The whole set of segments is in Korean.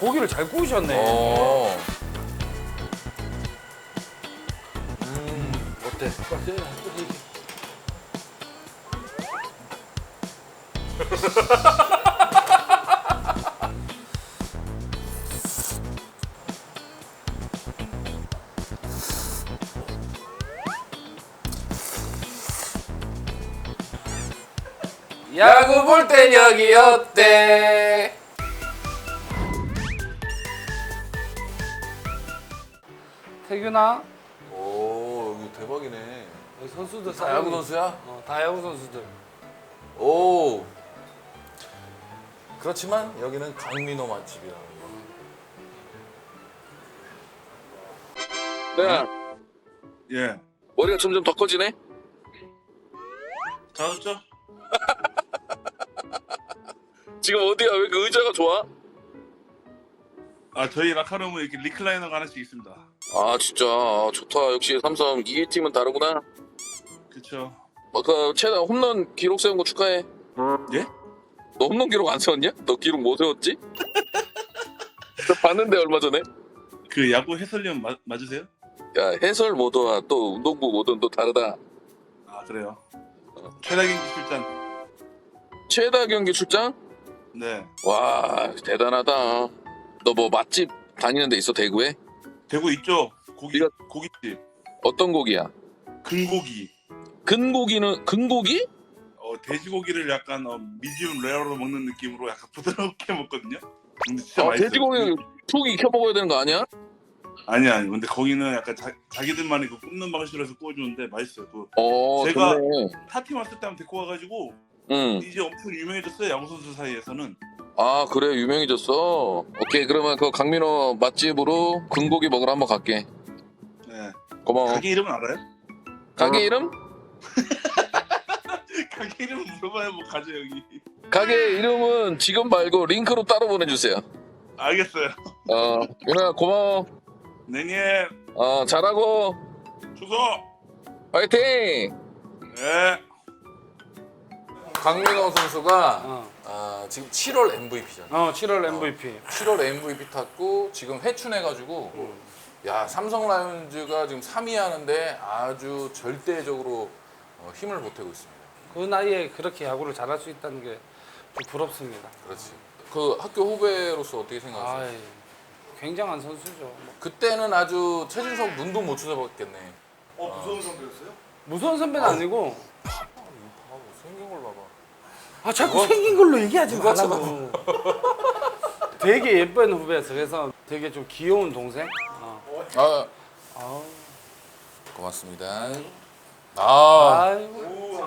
고기를 잘 구우셨네. 어때? 야구 볼 땐 여기였대. 태균아, 오, 여기 대박이네. 여기 선수들 다 야구 선수야? 다 야구 선수들. 오. 그렇지만 여기는 강민호 맛집이라는 거. 네. 예. 머리가 점점 더 커지네. 잘했죠? 지금 어디야? 왜 그 의자가 좋아? 아 저희 라카룸은 이렇게 리클라이너가 하나씩 있습니다. 아 진짜 좋다. 역시 삼성 이길 팀은 다르구나. 그렇죠. 그 최다 홈런 기록 세운 거 축하해. 예? 너 홈런 기록 안 세웠냐? 너 기록 뭐 세웠지? 저 봤는데 얼마 전에. 그 야구 해설위원 맞으세요? 야 해설 모드와 또 운동부 모드는 또 다르다. 아 그래요. 최다경기 출장. 최다 경기 출장? 네. 와 대단하다. 너 뭐 맛집 다니는 데 있어 대구에? 대구 있죠? 네가- 고깃집. 어떤 고기야? 근고기. 근고기? 돼지고기를 약간 미디움 레어로 먹는 느낌으로 약간 부드럽게 먹거든요. 근데 진짜 맛있어요. 돼지고기 푹 익혀 먹어야 되는 거 아니야? 아니야. 근데 거기는 약간 자기들만의 그 굽는 방식으로 해서 구워주는데 맛있어요. 그 제가- 좋네. 타팀 왔을 때 한번 데리고 와가지고 응. 이제 엄청 유명해졌어요. 야구 선수 사이에서는. 아 그래 유명해졌어. 오케이 그러면 그 강민호 맛집으로 근고기 먹으러 한번 갈게. 네. 고마워. 가게 이름은 알아요? 가게 이름? 가게 이름 물어봐야 뭐 가죠 여기. 가게 이름은 지금 말고 링크로 따로 보내주세요. 알겠어요. 민호야 고마워. 네네. 잘하고 주소. 화이팅. 네. 강민호 선수가 어, 지금 7월 MVP잖아. 7월 MVP. 7월 MVP 탔고 지금 회춘해가지고 야 삼성 라이온즈가 지금 3위 하는데 아주 절대적으로 힘을 보태고 있습니다. 그 나이에 그렇게 야구를 잘할 수 있다는 게 좀 부럽습니다. 그렇지. 그 학교 후배로서 어떻게 생각하세요? 아이, 굉장한 선수죠. 뭐, 그때는 아주 최진석 눈도 못 쳐다봤겠네. 무서운 선배였어요? 무서운 선배는 아니고. 생긴 걸 봐봐. 아 자꾸 생긴 걸로 얘기하지 누가 말라고. 되게 예쁜 후배였어. 그래서 되게 좀 귀여운 동생. 아, 아우. 고맙습니다. 아, 아이고.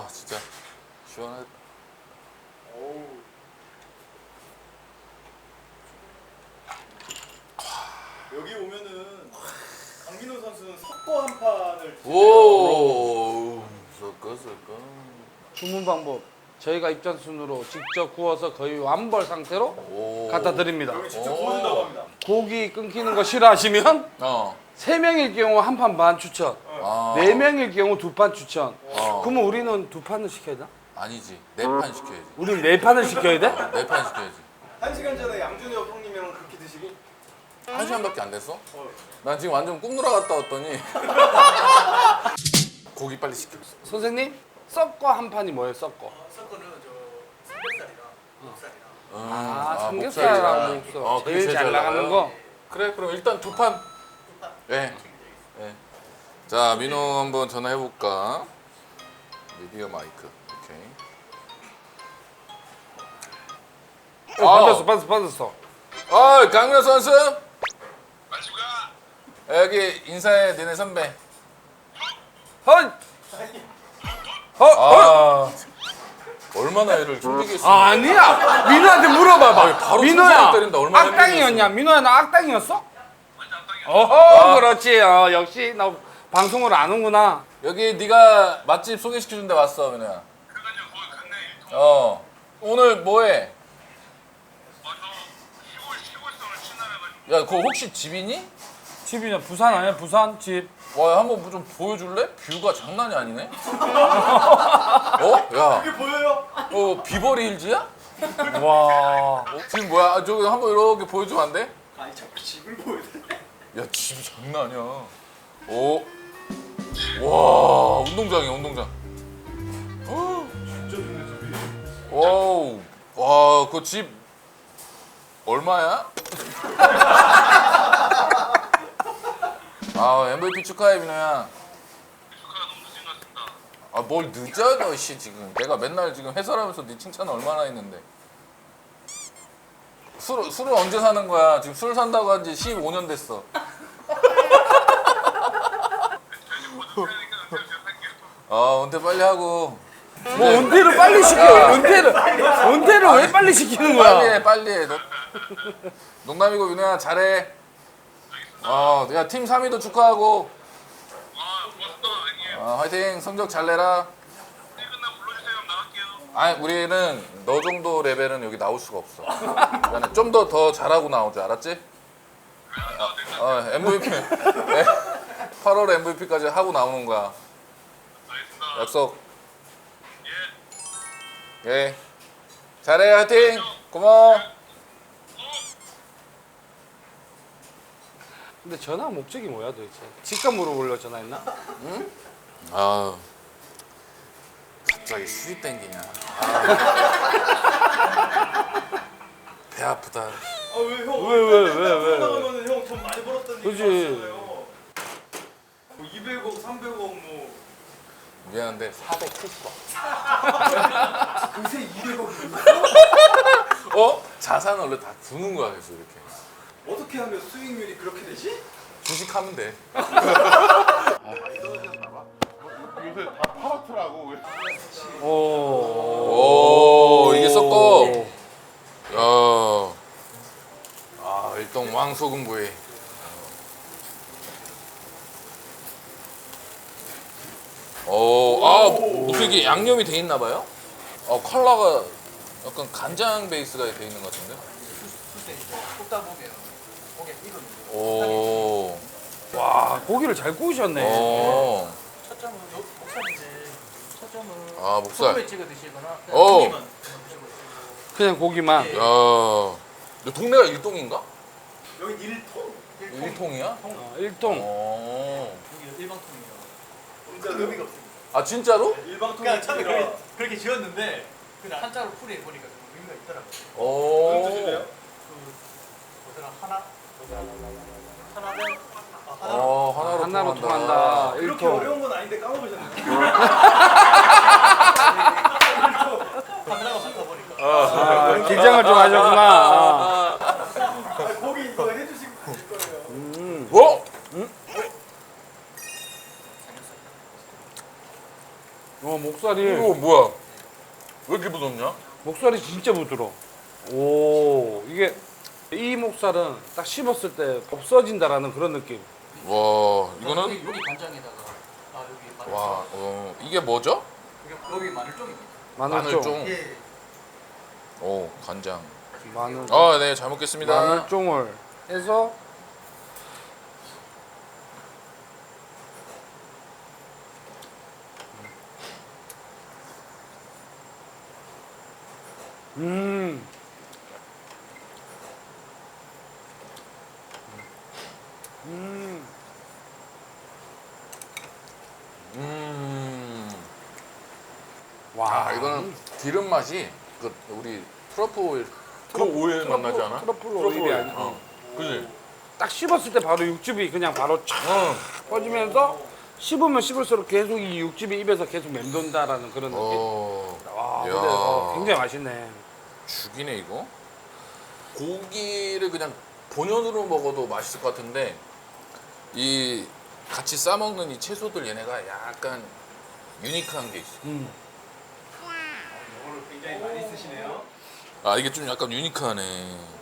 진짜 시원하다. 여기 오면은 강민호 선수는 석고 한 판을 오, 섞어. 주문 방법. 저희가 입장 순으로 직접 구워서 거의 완벌 상태로 오. 갖다 드립니다. 직접 구워준다고 합니다. 고기 끊기는 거 싫어하시면 어. 3명일 경우 한 판 반 추천. 아. 4명일 경우 2판 추천. 어. 그러면 우리는 2판을 시켜야 돼? 아니지. 4판 시켜야지. 우리는 4판을 시켜야 돼? 4판 시켜야지. 1시간 전에 양준혁 형님이랑 그렇게 드시고 1시간밖에 안 됐어? 난 지금 완전 꿈돌아 갔다 왔더니 고기 빨리 시켜. 선생님, 썩거 한 판이 뭐예요, 썩거? 섞어는 저 삼겹살이랑 목살이랑 삼겹살이랑 목살. 그게 제일 잘 나가는 나가요? 거. 그래, 그럼 일단 2판. 네. 네. 자, 민호 한번 전화해볼까? 미디어 마이크. 오케이. 받았어. 강민호 선수? 여기 인사해, 니네 선배. 헐! 얼마나 애를 숨기겠어. 아니야! 민호한테 물어봐봐. 아니, 바로 민호야, 총성을 때린다. 얼마나 악당이었냐? 민호야, 나 악당이었어? 어허, 그렇지. 역시 너 방송을 아는구나. 여기 네가 맛집 소개시켜준 데 왔어, 민호야. 오늘 뭐해? 야, 그거 혹시 집이니? 집이냐? 부산 아니야? 부산 집. 와, 한번 좀 보여줄래? 뷰가 장난이 아니네? 야. 이게 보여요? 비버리 힐즈야? 와. 지금 뭐야? 아, 저기 한번 이렇게 보여주면 안 돼? 아니 자꾸 집을 보여달래. 야, 집 장난 아니야. 오. 와, 운동장이야, 운동장. 진짜 좋네 집이. 와우. 와, 그 집 얼마야? 아, MVP 축하해, 민호야. 아, 뭘 늦어, 너, 씨, 지금. 내가 맨날 지금 해설하면서 네 칭찬 얼마나 했는데. 술을 언제 사는 거야? 지금 술 산다고 한 지 15년 됐어. 은퇴 빨리 하고. 뭐 은퇴를 빨리 시켜. 은퇴를 왜 빨리 시키는 거야? 빨리 해, 빨리 해. 농담이고, 민호야, 잘해. 야, 팀 3위도 축하하고. 화이팅, 성적 잘 내라. 아니, 우리는 너 정도 레벨은 여기 나올 수가 없어. 그러니까 좀 더 잘하고 나오자, 알았지? MVP. 8월 MVP까지 하고 나오는 거야. 약속. 예. 잘해, 화이팅. 고마워. 근데 전화 목적이 뭐야 도대체? 집값 물어보려고 전화했나? 갑자기 술이 땡기냐. 배 아프다. 아왜 형? 왜? 나가면은 형 돈 많이 벌었다는 그지. 얘기 나왔잖아요. 뭐 200억, 300억 뭐 미안한데 470원. 요새 200억. 자산 원래 다 두는 거야, 그래서 이렇게. 어떻게 하면 수익률이 그렇게 되지? 주식하면 돼. 요새 다 파라트라고. 오, 이게 섞어. 야. 일동 왕소금구이. 무슨 이게 양념이 돼 있나 봐요? 컬러가 약간 간장 베이스가 돼 있는 것 같은데? 굽다 보면 고개 익으면 오. 와 고기를 잘 구우셨네. 첫 점은 목살이지. 첫 점은 목살. 소금에 찍어 드시거나 오. 고기만 드시고. 그냥 고기만. 야. 너 동네가 일동인가? 여기 1통. 일통이야? 일동. 여기 일방통이에요. 진짜 의미가 없습니다. 진짜로? 일방통이 처음에 그렇게 지었는데 그냥 한자로 풀이해 보니까 좀 의미가 있더라고요. 오. 드실래요? 뭐더라 하나? 하나면 하나로 통한다. 그렇게 일통. 어려운 건 아닌데 까먹으셨네요. 카메라가 많다 보니까. 긴장을 좀 하셨구나. 고기 이거 해주시고 드실 거예요. 목살이 이거 뭐야? 왜 이렇게 부드럽냐? 목살이 진짜 부드러워. 오 이게 이 목살은 딱 씹었을 때 없어진다라는 그런 느낌. 와, 이거는 여기 간장에다가 여기 마늘. 와, 이게 뭐죠? 여기 마늘종입니다. 마늘종. 마늘종. 예. 오, 간장. 마늘. 네, 잘 먹겠습니다. 마늘종을 해서 와, 이거는 기름 맛이 우리 트러플 오일, 그 오일 맛 나지 않아? 트러플 오일이 아니고 그지? 딱 씹었을 때 바로 육즙이 그냥 바로 촥 퍼지면서 씹으면 씹을수록 계속 이 육즙이 입에서 계속 맴돈다라는 그런 느낌. 와, 근데 야. 굉장히 맛있네. 죽이네 이거. 고기를 그냥 본연으로 먹어도 맛있을 것 같은데 이 같이 싸 먹는 이 채소들 얘네가 약간 유니크한 게 있어. 이거를 굉장히 많이 쓰시네요. 이게 좀 약간 유니크하네.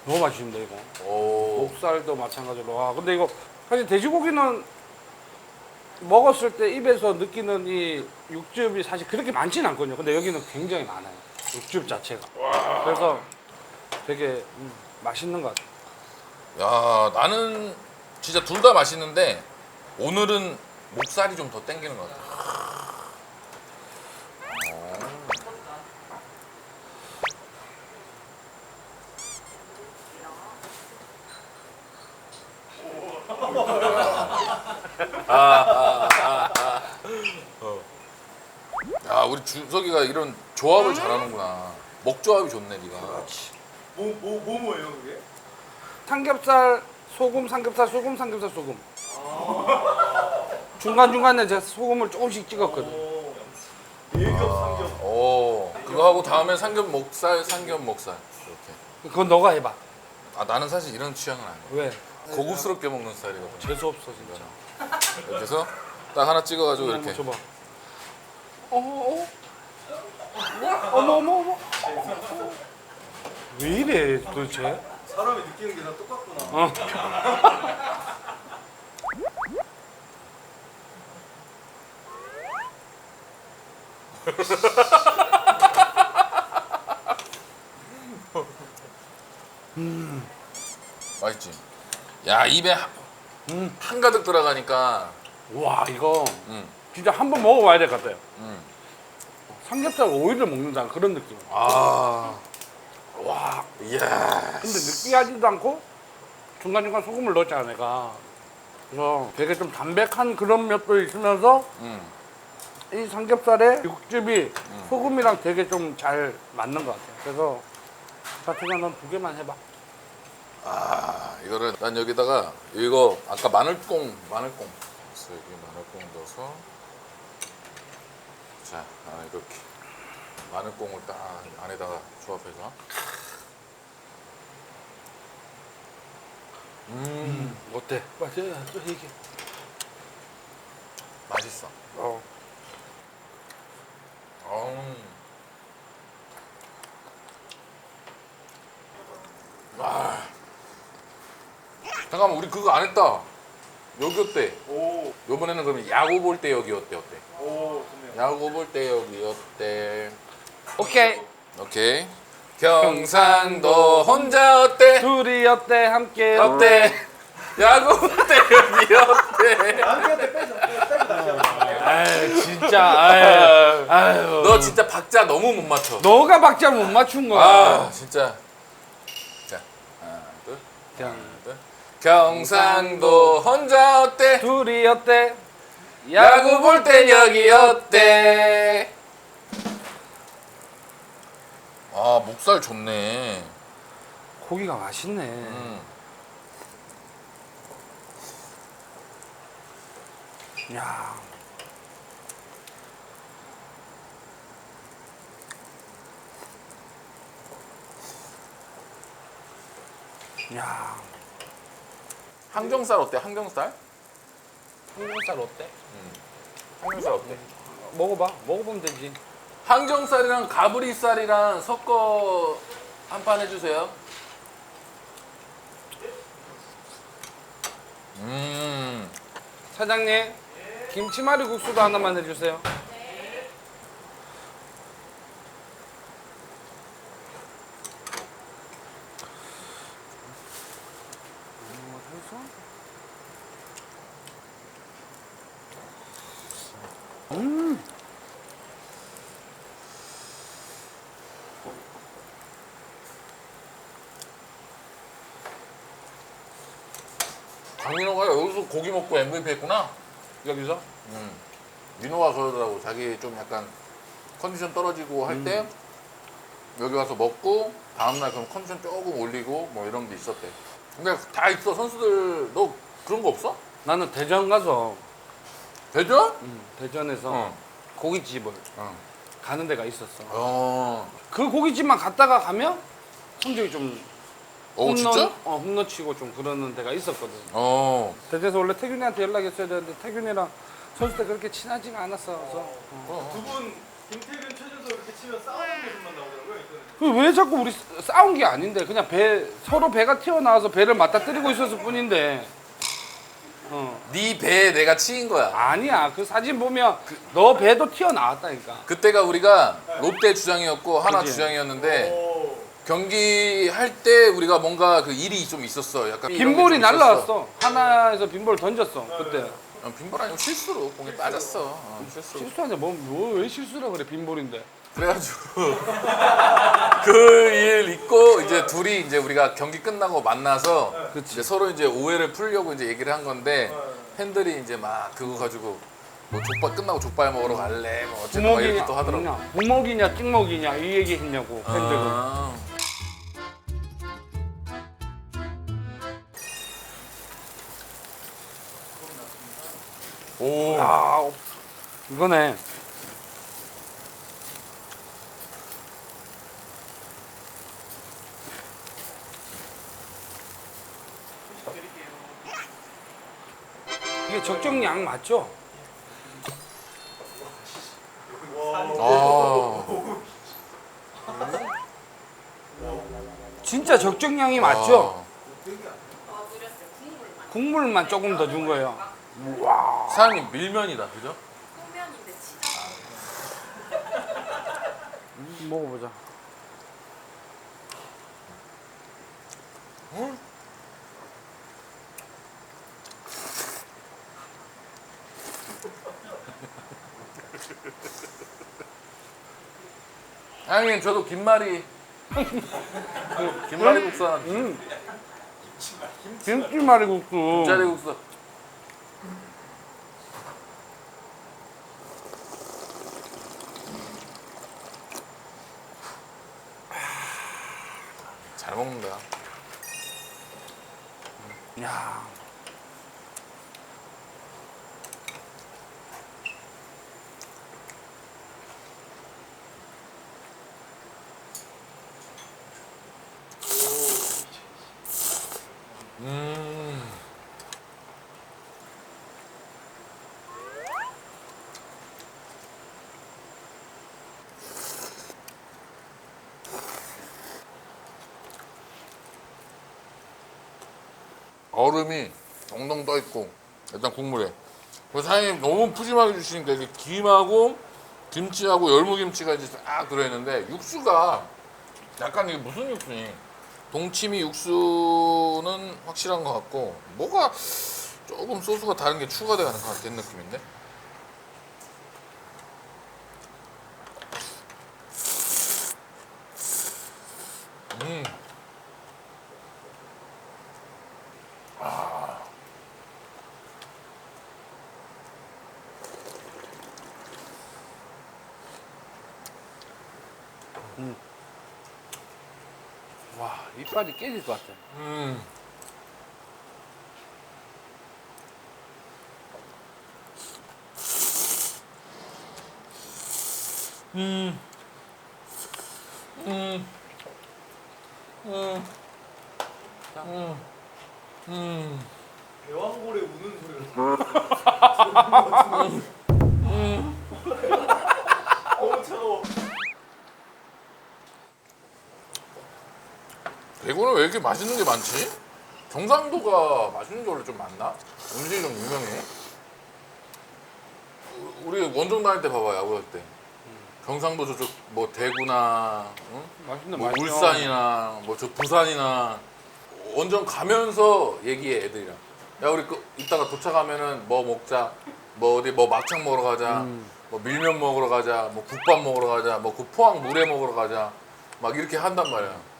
너무 맛있는데 이거. 오. 목살도 마찬가지로. 와, 근데 이거 사실 돼지고기는 먹었을 때 입에서 느끼는 이 육즙이 사실 그렇게 많지는 않거든요. 근데 여기는 굉장히 많아요. 육즙 자체가. 그래서 되게 맛있는 것 같아. 야, 나는 진짜 둘 다 맛있는데 오늘은 목살이 좀 더 땡기는 것 같아. 야, 우리 주석이가 이런 조합을 잘하는구나. 먹조합이 좋네, 네가. 뭐예요 그게? 삼겹살, 소금, 삼겹살, 소금, 삼겹살, 소금. 중간중간에 제가 소금을 조금씩 찍었거든. 일겹 삼겹. 오, 그거 하고 다음에 삼겹 목살, 삼겹 목살. 이렇게. 그건 너가 해봐. 아, 나는 사실 이런 취향은 아니야. 왜? 고급스럽게 먹는 스타일이거든. 재수없어 진짜. 이렇게 해서 딱 하나 찍어가지고 한번 이렇게. 줘봐. 어머. 왜 이래 도대체? 사람이 느끼는 게 다 똑같구나. 어. 맛있지? 야, 입에 한가득 들어가니까. 와 이거 음. 진짜 한번 먹어봐야 될 것 같아요. 음. 삼겹살 오이를 먹는다는 그런 느낌. 아. 와 이야. 근데 느끼하지도 않고 중간중간 소금을 넣었잖아 내가. 그래서 되게 좀 담백한 그런 맛도 있으면서 이 삼겹살에 육즙이 소금이랑 되게 좀 잘 맞는 것 같아요. 그래서 사실은 넌 2개만 해봐. 아, 이거를 난 여기다가 이거 아까 마늘꽁. 그래서 여기 마늘꽁 넣어서 자, 이렇게 마늘꽁을 딱 안에다가 조합해서. 어때? 맛있어? 또 얘기해. 맛있어. 아. 잠깐만, 우리 그거 안 했다. 여기 어때? 오, 요번에는 그러면 야구 볼 때 여기 어때? 좋네요. 야구 볼 때 여기 어때? 오케이. 오케이. 경상도 혼자 어때? 둘이 어때? 함께 어때? 야구 볼 때 여기 어때? 한개한테 빼줘. 빼고 다시 한번. 아유 진짜 아유. 너 진짜 박자 너무 못 맞춰. 너가 박자 못 맞춘 거야. 아, 진짜. 자, 하나, 둘. 그냥 경상도 혼자 어때? 둘이 어때? 야구 볼 땐 여기 어때? 아, 목살 좋네. 고기가 맛있네. 야. 야. 항정살 어때? 항정살? 삼겹살 어때? 항정살 어때? 먹어봐. 먹어보면 되지. 항정살이랑 가브리살이랑 섞어 한 판 해주세요. 사장님, 김치말이 국수도 하나만 해주세요. 강민호가 여기서 고기 먹고 MVP 했구나. 여기서? 민호가 그러더라고. 자기 좀 약간 컨디션 떨어지고 할 때 여기 와서 먹고 다음날 그럼 컨디션 조금 올리고 뭐 이런 게 있었대. 근데 다 있어. 선수들 너 그런 거 없어? 나는 대전 가서 대전? 대전에서 고깃집을 가는 데가 있었어. 그 고깃집만 갔다가 가면 성적이 좀 진짜? 홈런 치고 좀 그러는 데가 있었거든. 어. 대전에서 원래 태균이한테 연락했어야 되는데 태균이랑 선수 때 그렇게 친하지가 않았어. 두 분 김태균 최준석 이렇게 치면 싸우는 모습만 나오더라고요. 왜 자꾸 우리 싸운 게 아닌데 그냥 서로 배가 튀어나와서 배를 맞닥뜨리고 있었을 뿐인데. 네 배에 내가 치인 거야. 아니야. 그 사진 보면 너 배도 튀어나왔다니까. 그때가 우리가 롯데 주장이었고 하나 그치. 주장이었는데 경기 할 때 우리가 뭔가 그 일이 좀 있었어. 약간 빈볼이 이런 게좀 있었어. 날라왔어. 하나에서 빈볼 던졌어 그때. 빈볼 아니고 실수로 공에 빠졌어. 실수로. 실수하는데 뭐왜 실수라 그래 빈볼인데. 그래가지고 그 일 있고 이제 둘이 이제 우리가 경기 끝나고 만나서 이제 서로 이제 오해를 풀려고 이제 얘기를 한 건데 팬들이 이제 막 그거 가지고 뭐 족발 끝나고 족발 먹으러 갈래 뭐 어쨌든 막 이렇게 또 하더라고. 부먹이냐 찍먹이냐 이 얘기 했냐고 팬들은. 아. 오. 아 이거네. 이게 적정량 맞죠? 아. 진짜 적정량이 맞죠? 아. 국물만 조금 더 준 거예요. 사장님 밀면이다, 그죠? 소면인데 치즈. 먹어보자. 사장님 저도 김말이 김말이 국수 하나 김치말이 국수. 김자리 국수. 잘 먹는다. 야. 얼음이 동동 떠 있고 일단 국물에. 그래서 사장님 너무 푸짐하게 주시니까 이게 김하고 김치하고 열무김치가 이제 딱 들어있는데 육수가 약간 이게 무슨 육수니? 동치미 육수는 확실한 것 같고 뭐가 조금 소스가 다른 게 추가되는 것 같은 느낌인데. 와 이빨이 깨질 것 같아. 대왕고래 우는 소리가 너무 차가워. 대구는 왜 이렇게 맛있는 게 많지? 경상도가 맛있는 게 원래 좀 많나? 음식이 좀 유명해. 우리 원정 다닐 때 봐봐, 야구할 때. 경상도 저쪽 뭐 대구나, 응? 맛있네 뭐 맛있어. 울산이나 뭐 저 부산이나 원정 가면서 얘기해 애들이랑. 야 우리 이따가 도착하면은 뭐 먹자. 뭐 어디 뭐 막창 먹으러 가자. 뭐 밀면 먹으러 가자. 뭐 국밥 먹으러 가자. 뭐 그 포항 물회 먹으러 가자. 막 이렇게 한단 말이야.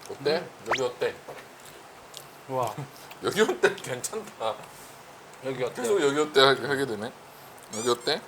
어때? 여기 어때? 와 여기 어때? 괜찮다. 여기 어때? 계속 여기 어때 하게 되네. 여기 어때?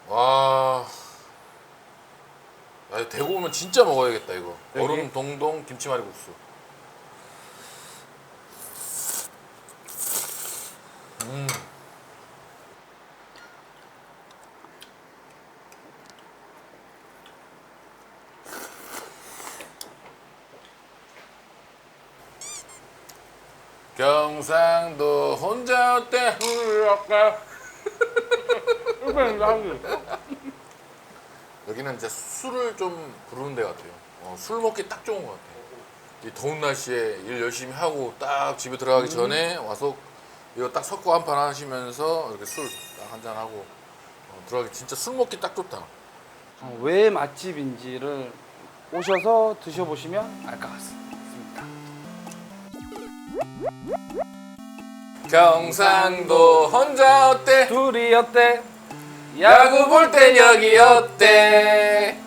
와. 야, 대구 오면 진짜 먹어야겠다 이거. 여기? 얼음 동동 김치말이국수. 경상도 혼자 어때? 아까 여기는 이제 술을 좀 부르는 데 같아요. 술 먹기 딱 좋은 것 같아요. 이 더운 날씨에 일 열심히 하고 딱 집에 들어가기 전에 와서 이거 딱 섞어 한 판 하시면서 이렇게 술 딱 한잔 하고 들어가기 진짜 술 먹기 딱 좋다. 왜 맛집인지를 오셔서 드셔보시면 알 것 같습니다. 경상도 혼자 어때? 둘이 어때? 야구 볼 땐 여기 어때?